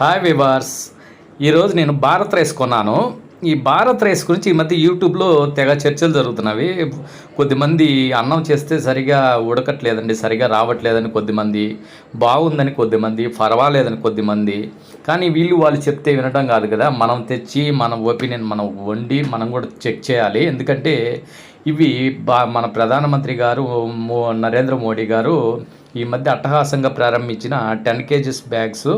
Hi viewers. ఈరోజు నేను Bharat rice కొన్నాను. ఈ భారత్ రైస్ గురించి ఈ మధ్య యూట్యూబ్లో తెగ చర్చలు జరుగుతున్నవి. కొద్దిమంది అన్నం చేస్తే సరిగా ఉడకట్లేదండి, సరిగా రావట్లేదని కొద్దిమంది, బాగుందని కొద్దిమంది, పర్వాలేదని కొద్దిమంది. కానీ వాళ్ళు చెప్తే వినడం కాదు కదా, మనం తెచ్చి మన ఒపీనియన్ మనం వండి మనం కూడా చెక్ చేయాలి. ఎందుకంటే ఇవి మన ప్రధానమంత్రి గారు నరేంద్ర మోడీ గారు ఈ మధ్య అట్టహాసంగా ప్రారంభించిన 10 kgs బ్యాగ్స్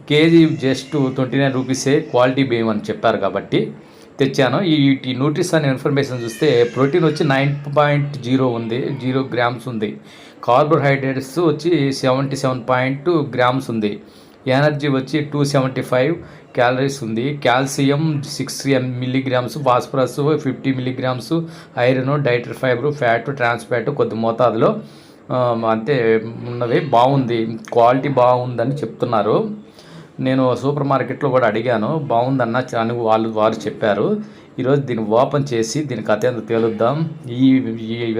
కేజీ జస్ట్ 29 రూపీసే క్వాలిటీ బియ్యం అని చెప్పారు కాబట్టి తెచ్చాను. ఈ న్యూట్రిషన్ ఇన్ఫర్మేషన్ చూస్తే ప్రోటీన్ వచ్చి 9.0 ఉంది, 0 గ్రామ్స్ ఉంది. కార్బోహైడ్రేట్స్ వచ్చి 77 గ్రామ్స్ ఉంది. ఎనర్జీ వచ్చి 275 క్యాలరీస్ ఉంది. Calcium 6 milligrams, phosphorus 50 milligrams, iron, dietary fibre, fat, trans fat కొద్ది మోతాదులో అంతే ఉన్నవి. బాగుంది, క్వాలిటీ బాగుందని చెప్తున్నారు. నేను సూపర్ మార్కెట్లో కూడా అడిగాను, బాగుందన్న అని వారు చెప్పారు. ఈరోజు దీన్ని ఓపెన్ చేసి దీని కథ ఎంత తేలుద్దాం.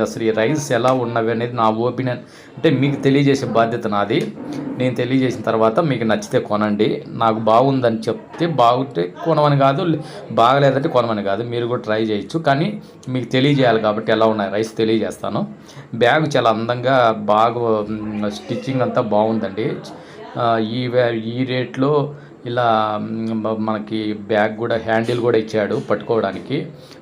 అసలు ఈ రైస్ ఎలా ఉన్నవి అనేది నా ఒపీనియన్, అంటే మీకు తెలియజేసే బాధ్యత నాది. నేను తెలియజేసిన తర్వాత మీకు నచ్చితే కొనండి. నాకు బాగుందని చెప్తే బాగుంటే కొనమని కాదు, బాగలేదంటే కొనమని కాదు, మీరు కూడా ట్రై చేయొచ్చు. కానీ మీకు తెలియజేయాలి కాబట్టి ఎలా ఉన్నాయి రైస్ తెలియజేస్తాను. బ్యాగ్ చాలా అందంగా బాగా స్టిచ్చింగ్ అంతా బాగుందండి. ఈ రేట్లో ఇలా మనకి బ్యాగ్ కూడా హ్యాండిల్ కూడా ఇచ్చాడు పట్టుకోవడానికి.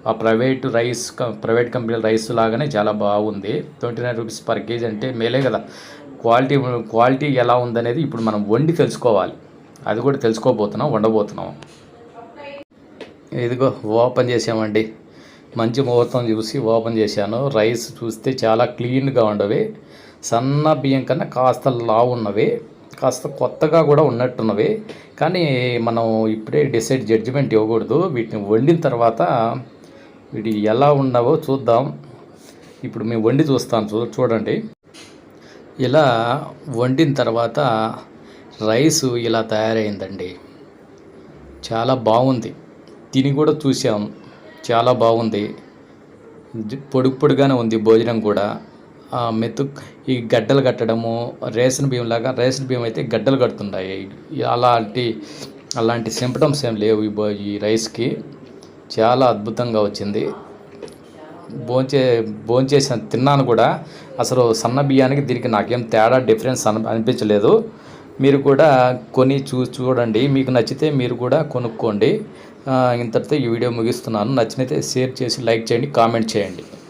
ఆ ప్రైవేట్ కంపెనీ రైస్ లాగానే చాలా బాగుంది. 29 రూపీస్ పర్ కేజీ అంటే మేలే కదా. క్వాలిటీ ఎలా ఉందనేది ఇప్పుడు మనం వండి తెలుసుకోవాలి. అది కూడా తెలుసుకోబోతున్నాం, వండబోతున్నాం. ఇదిగో ఓపెన్ చేసామండి. మంచి ముహూర్తం చూసి ఓపెన్ చేశాను. రైస్ చూస్తే చాలా క్లీన్గా ఉండవి. సన్న బియ్యం కన్నా కాస్త లావు ఉన్నవి, కాస్త కొత్తగా కూడా ఉన్నట్టున్నవి. కానీ మనం ఇప్పుడే జడ్జిమెంట్ ఇవ్వకూడదు. వీటిని వండిన తర్వాత వీటి ఎలా ఉన్నావో చూద్దాం. ఇప్పుడు మేము వండి చూస్తాను, చూడండి. ఇలా వండిన తర్వాత రైసు ఇలా తయారైందండి. చాలా బాగుంది. తిని కూడా చూసాం, చాలా బాగుంది. పొడిగానే ఉంది భోజనం కూడా. ఈ గడ్డలు కట్టడము రేషన్ బియ్యం అయితే గడ్డలు కడుతుంటాయి. అలాంటి సింప్టమ్స్ ఏం లేవు ఈ రైస్కి. చాలా అద్భుతంగా వచ్చింది. భోంచేసాను, తిన్నాను కూడా. అసలు సన్న బియ్యానికి దీనికి నాకేం తేడా డిఫరెన్స్ అనిపించలేదు. మీరు కూడా కొని చూడండి, మీకు నచ్చితే మీరు కూడా కొనుక్కోండి. ఇంతటితో ఈ వీడియో ముగిస్తున్నాను. నచ్చినైతే షేర్ చేసి లైక్ చేయండి, కామెంట్ చేయండి.